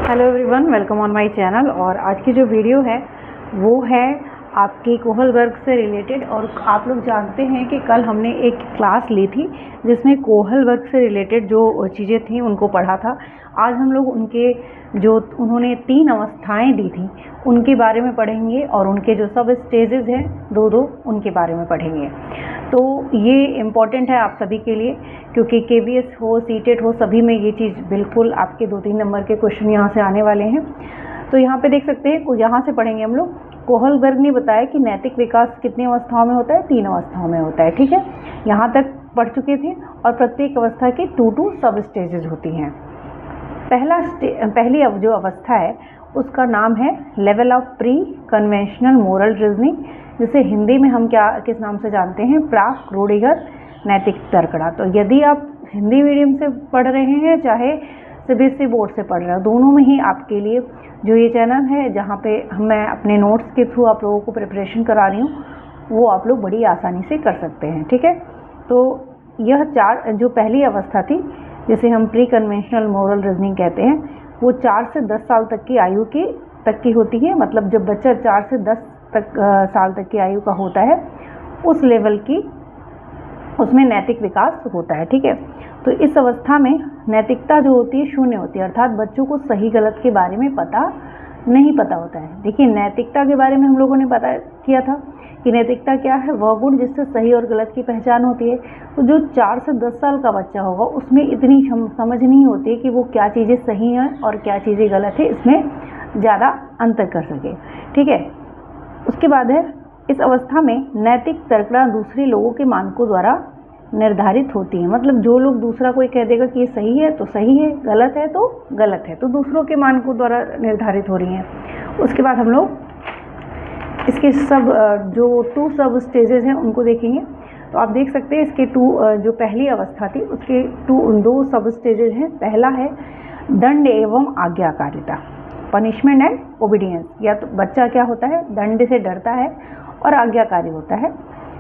Hello everyone, welcome on my channel. और आज की जो वीडियो है वो है आपके कोहल वर्ग से रिलेटेड। और आप लोग जानते हैं कि कल हमने एक क्लास ली थी जिसमें कोहल वर्ग से रिलेटेड जो चीज़ें थी उनको पढ़ा था। आज हम लोग उनके जो उन्होंने 3 अवस्थाएं दी थी उनके बारे में पढ़ेंगे और उनके जो सब स्टेजेस हैं दो उनके बारे में पढ़ेंगे। तो ये इम्पॉर्टेंट है आप सभी के लिए, क्योंकि केवीएस हो, सीटेट हो, सभी में ये चीज़ बिल्कुल आपके 2-3 नंबर के क्वेश्चन यहाँ से आने वाले हैं। तो यहाँ पे देख सकते हैं, यहाँ से पढ़ेंगे हम लोग। कोहल वर्ग ने बताया कि नैतिक विकास कितनी अवस्थाओं में होता है? 3 अवस्थाओं में होता है। ठीक है, यहाँ तक पढ़ चुके थे। और प्रत्येक अवस्था की 2 सब स्टेजेस होती हैं। पहली जो अवस्था है उसका नाम है level of pre conventional moral reasoning, जिसे हिंदी में हम किस नाम से जानते हैं? प्राक रूढ़िगत नैतिक तर्कड़ा। तो यदि आप हिंदी मीडियम से पढ़ रहे हैं चाहे सीबीएसई बोर्ड से पढ़ रहे हो, दोनों में ही आपके लिए जो ये चैनल है जहाँ पे मैं अपने नोट्स के थ्रू आप लोगों को प्रिपरेशन करा रही हूँ, वो आप लोग बड़ी आसानी से कर सकते हैं। ठीक है, तो यह जो पहली अवस्था थी जिसे हम प्री कन्वेंशनल मोरल रीजनिंग कहते हैं, वो 4 से 10 साल तक की आयु तक की होती है। मतलब जब बच्चा 4 से 10 साल तक की आयु का होता है, उस लेवल की उसमें नैतिक विकास होता है। ठीक है, तो इस अवस्था में नैतिकता जो होती है शून्य होती है, अर्थात बच्चों को सही गलत के बारे में नहीं पता होता है। देखिए, नैतिकता के बारे में हम लोगों ने पता किया था कि नैतिकता क्या है? वह गुण जिससे सही और गलत की पहचान होती है। तो जो 4 से 10 साल का बच्चा होगा उसमें इतनी समझ नहीं होती है कि वो क्या चीज़ें सही हैं और क्या चीज़ें गलत है, इसमें ज़्यादा अंतर कर सके। ठीक है, उसके बाद है इस अवस्था में नैतिक तर्कड़ा दूसरे लोगों के मानकों द्वारा निर्धारित होती है। मतलब जो लोग दूसरा कोई कह देगा कि ये सही है तो सही है, गलत है तो गलत है, तो दूसरों के मानकों द्वारा निर्धारित हो रही हैं। उसके बाद हम लोग इसके सब जो 2 सब स्टेजेस हैं उनको देखेंगे। तो आप देख सकते हैं इसके जो पहली अवस्था थी उसके 2 सब स्टेजेस हैं। पहला है दंड एवं आज्ञाकारिता, पनिशमेंट एंड ओबीडियंस। या तो बच्चा क्या होता है? दंड से डरता है और आज्ञाकारी होता है।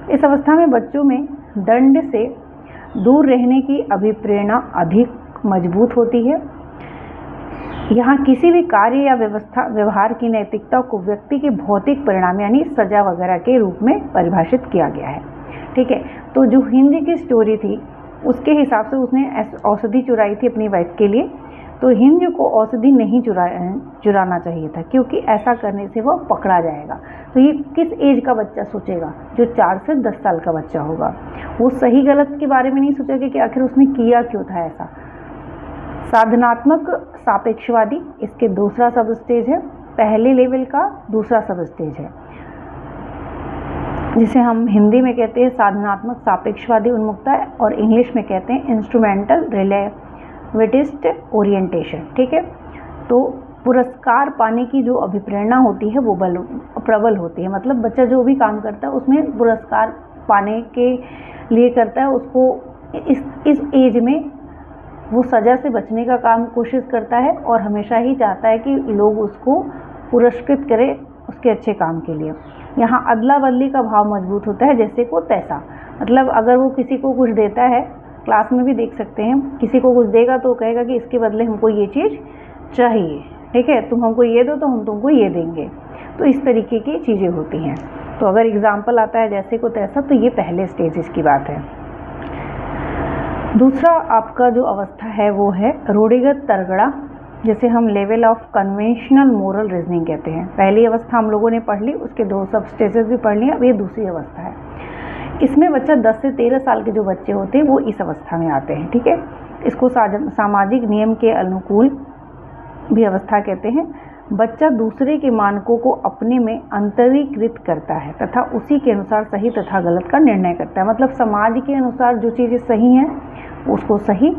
इस अवस्था में बच्चों में दंड से दूर रहने की अभिप्रेरणा अधिक मजबूत होती है। यहाँ किसी भी कार्य या व्यवहार की नैतिकता को व्यक्ति के भौतिक परिणाम यानी सजा वगैरह के रूप में परिभाषित किया गया है। ठीक है, तो जो हिंद की स्टोरी थी उसके हिसाब से उसने औषधि चुराई थी अपनी वाइफ के लिए। तो हिंद को औषधि नहीं चुराना चाहिए था, क्योंकि ऐसा करने से वह पकड़ा जाएगा। तो ये किस एज का बच्चा सोचेगा? जो 4 से 10 साल का बच्चा होगा। वो सही गलत के बारे में नहीं सोचेगा कि आखिर उसने किया क्यों था ऐसा। साधनात्मक सापेक्षवादी इसके दूसरा सब स्टेज है। पहले लेवल का दूसरा सब स्टेज है, जिसे हम हिंदी में कहते हैं साधनात्मक सापेक्षवादी उन्मुखता और इंग्लिश में कहते हैं इंस्ट्रूमेंटल रिलेटिविस्ट ओरिएंटेशन। ठीक है, तो पुरस्कार पाने की जो अभिप्रेरणा होती है वो प्रबल होती है। मतलब बच्चा जो भी काम करता है उसमें पुरस्कार पाने के लिए करता है। उसको इस एज में वो सज़ा से बचने का काम कोशिश करता है और हमेशा ही चाहता है कि लोग उसको पुरस्कृत करें उसके अच्छे काम के लिए। यहाँ अदला बदली का भाव मजबूत होता है, जैसे को तैसा। मतलब अगर वो किसी को कुछ देता है, क्लास में भी देख सकते हैं, किसी को कुछ देगा तो कहेगा कि इसके बदले हमको ये चीज़ चाहिए। ठीक है, तुम हमको ये दो तो हम तुमको ये देंगे। तो इस तरीके की चीज़ें होती हैं। तो अगर एग्जाम्पल आता है जैसे को तैसा, तो ये पहले स्टेजेस की बात है। दूसरा आपका जो अवस्था है वो है रूढ़िगत तर्कड़ा, जिसे हम level of conventional moral reasoning कहते हैं। पहली अवस्था हम लोगों ने पढ़ ली, उसके 2 सब स्टेजेस भी पढ़ लिए। अब ये दूसरी अवस्था है। इसमें बच्चा 10 से 13 साल के जो बच्चे होते हैं वो इस अवस्था में आते हैं। ठीक है, इसको सामाजिक नियम के अनुकूल भी अवस्था कहते हैं। बच्चा दूसरे के मानकों को अपने में अंतरीकृत करता है तथा उसी के अनुसार सही तथा गलत का निर्णय करता है। मतलब समाज के अनुसार जो चीज़ें सही हैं उसको सही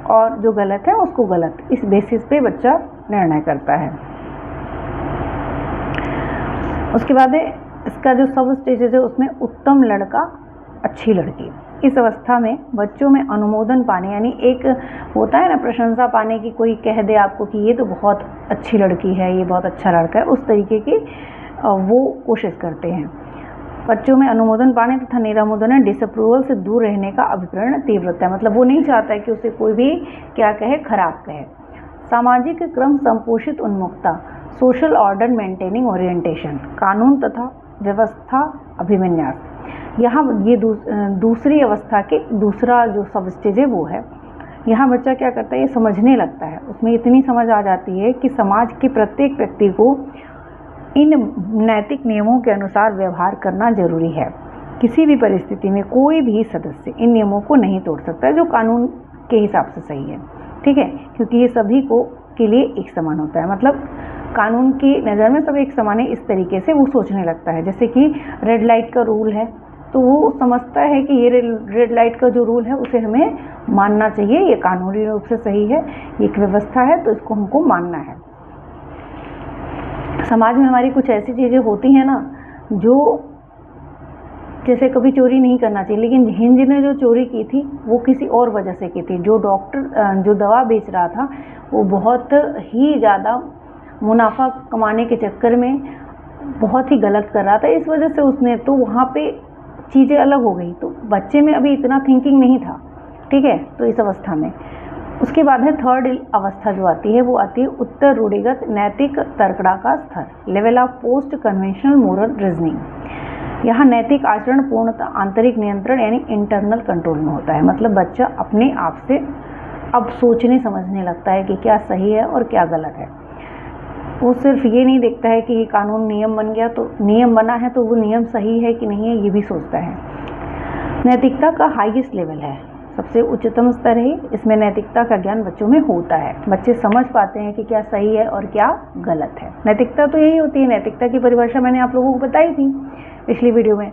और जो गलत है उसको गलत, इस बेसिस पे बच्चा निर्णय करता है। उसके बाद इसका जो सब स्टेजेस है उसमें उत्तम लड़का अच्छी लड़की। इस अवस्था में बच्चों में अनुमोदन पाने, यानी एक होता है ना प्रशंसा पाने की, कोई कह दे आपको कि ये तो बहुत अच्छी लड़की है, ये बहुत अच्छा लड़का है, उस तरीके की वो कोशिश करते हैं। बच्चों में अनुमोदन पाने तथा निरामोदन डिसअप्रूवल से दूर रहने का अभिप्रेरण तीव्र होता है। मतलब वो नहीं चाहता है कि उसे कोई भी क्या कहे, खराब कहे। सामाजिक क्रम संपोषित उन्मुखता, सोशल ऑर्डर मेंटेनिंग ओरिएंटेशन, कानून तथा व्यवस्था अभिविन्यास। यहाँ ये दूसरी अवस्था के दूसरा जो सब स्टेज है वो है। यहाँ बच्चा क्या करता है, ये समझने लगता है, उसमें इतनी समझ आ जाती है कि समाज के प्रत्येक व्यक्ति को इन नैतिक नियमों के अनुसार व्यवहार करना जरूरी है। किसी भी परिस्थिति में कोई भी सदस्य इन नियमों को नहीं तोड़ सकता जो कानून के हिसाब से सही है, ठीक है, क्योंकि ये सभी को के लिए एक समान होता है। मतलब कानून की नज़र में सब एक समान है, इस तरीके से वो सोचने लगता है। जैसे कि रेड लाइट का रूल है तो वो समझता है कि ये रेड लाइट का जो रूल है उसे हमें मानना चाहिए, ये कानूनी रूप से सही है, ये एक व्यवस्था है तो इसको हमको मानना है। समाज में हमारी कुछ ऐसी चीज़ें होती हैं ना, जो जैसे कभी चोरी नहीं करना चाहिए, लेकिन हिंज ने जो चोरी की थी वो किसी और वजह से की थी। जो डॉक्टर जो दवा बेच रहा था वो बहुत ही ज़्यादा मुनाफा कमाने के चक्कर में बहुत ही गलत कर रहा था, इस वजह से उसने, तो वहाँ पे चीज़ें अलग हो गई। तो बच्चे में अभी इतना थिंकिंग नहीं था, ठीक है, तो इस अवस्था में। उसके बाद है थर्ड अवस्था जो आती है, वो आती है उत्तर रूढ़िगत नैतिक तर्कड़ा का स्तर, level of post conventional moral reasoning. यहाँ नैतिक आचरण पूर्णतः आंतरिक नियंत्रण यानी इंटरनल कंट्रोल में होता है। मतलब बच्चा अपने आप से अब सोचने समझने लगता है कि क्या सही है और क्या गलत है। वो सिर्फ ये नहीं देखता है कि कानून नियम बन गया तो नियम बना है तो वो नियम सही है कि नहीं है, ये भी सोचता है। नैतिकता का हाईएस्ट लेवल है, सबसे उच्चतम स्तर है, इसमें नैतिकता का ज्ञान बच्चों में होता है। बच्चे समझ पाते हैं कि क्या सही है और क्या गलत है। नैतिकता तो यही होती है, नैतिकता की परिभाषा मैंने आप लोगों को बताई थी पिछली वीडियो में।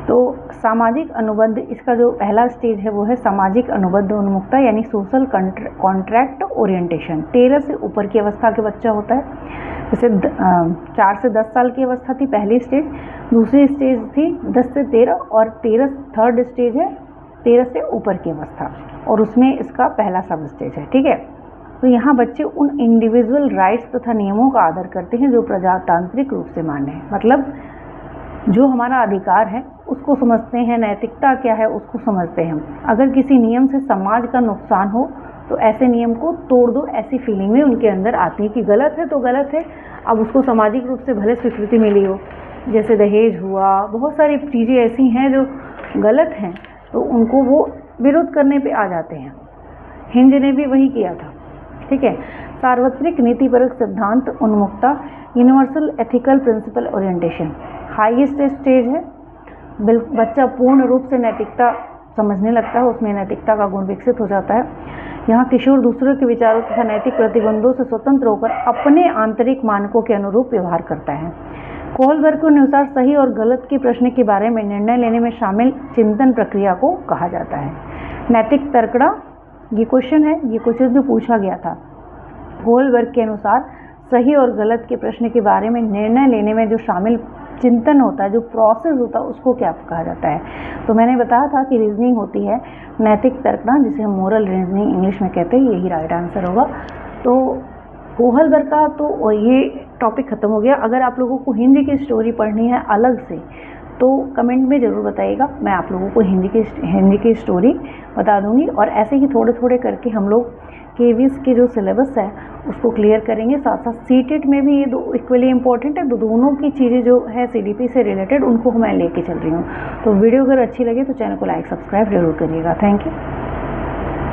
तो सामाजिक अनुबंध, इसका जो पहला स्टेज है वो है सामाजिक अनुबंध उन्मुखता यानी सोशल कॉन्ट्रैक्ट ओरिएंटेशन। 13 से ऊपर की अवस्था के बच्चा होता है, जैसे 4 से 10 साल की अवस्था थी पहली स्टेज, दूसरी स्टेज थी 10 से 13 और 13 थर्ड स्टेज है 13 से ऊपर की अवस्था, और उसमें इसका पहला सब स्टेज है, ठीक है। तो यहाँ बच्चे उन इंडिविजुअल राइट्स तथा नियमों का आदर करते हैं जो प्रजातांत्रिक रूप से मान्य है। मतलब जो हमारा अधिकार है उसको समझते हैं, नैतिकता क्या है उसको समझते हैं। अगर किसी नियम से समाज का नुकसान हो तो ऐसे नियम को तोड़ दो, ऐसी फीलिंग में उनके अंदर आती है कि गलत है तो गलत है। अब उसको सामाजिक रूप से भले स्वीकृति मिली हो, जैसे दहेज हुआ, बहुत सारी चीज़ें ऐसी हैं जो गलत हैं, तो उनको वो विरोध करने पे आ जाते हैं। हिंज ने भी वही किया था, ठीक है। सार्वत्रिक नीतिपरक सिद्धांत उन्मुखता, universal ethical principle orientation, highest stage है। बच्चा पूर्ण रूप से नैतिकता समझने लगता है, उसमें नैतिकता का गुण विकसित हो जाता है। यहाँ किशोर दूसरों के विचारों तथा नैतिक प्रतिबंधों से स्वतंत्र होकर अपने आंतरिक मानकों के अनुरूप व्यवहार करता है। कोहलबर्ग के अनुसार सही और गलत के प्रश्न के बारे में निर्णय लेने में शामिल चिंतन प्रक्रिया को कहा जाता है। नैतिक तर्कड़ा, ये क्वेश्चन है, ये क्वेश्चन जो पूछा गया था। कोहलबर्ग के अनुसार सही और गलत के प्रश्न के बारे में निर्णय लेने में जो शामिल चिंतन होता है, जो प्रोसेस होता है, उसको क्या कहा जाता है। तो मैंने बताया था कि रीजनिंग होती है नैतिक तर्कड़ा, जिसे हम मोरल रीजनिंग इंग्लिश में कहते हैं, यही राइट आंसर होगा। तो कोहलबर्ग का तो ये टॉपिक ख़त्म हो गया। अगर आप लोगों को हिंदी की स्टोरी पढ़नी है अलग से तो कमेंट में ज़रूर बताइएगा, मैं आप लोगों को हिंदी की स्टोरी बता दूंगी। और ऐसे ही थोड़े थोड़े करके हम लोग केवीएस के जो सिलेबस है उसको क्लियर करेंगे। साथ साथ सीटेट में भी ये दो इक्वली इंपॉर्टेंट है, दोनों की चीज़ें जो है सीडीपी से रिलेटेड उनको मैं लेके चल रही हूँ। तो वीडियो अगर अच्छी लगे तो चैनल को लाइक सब्सक्राइब जरूर करिएगा। Thank you.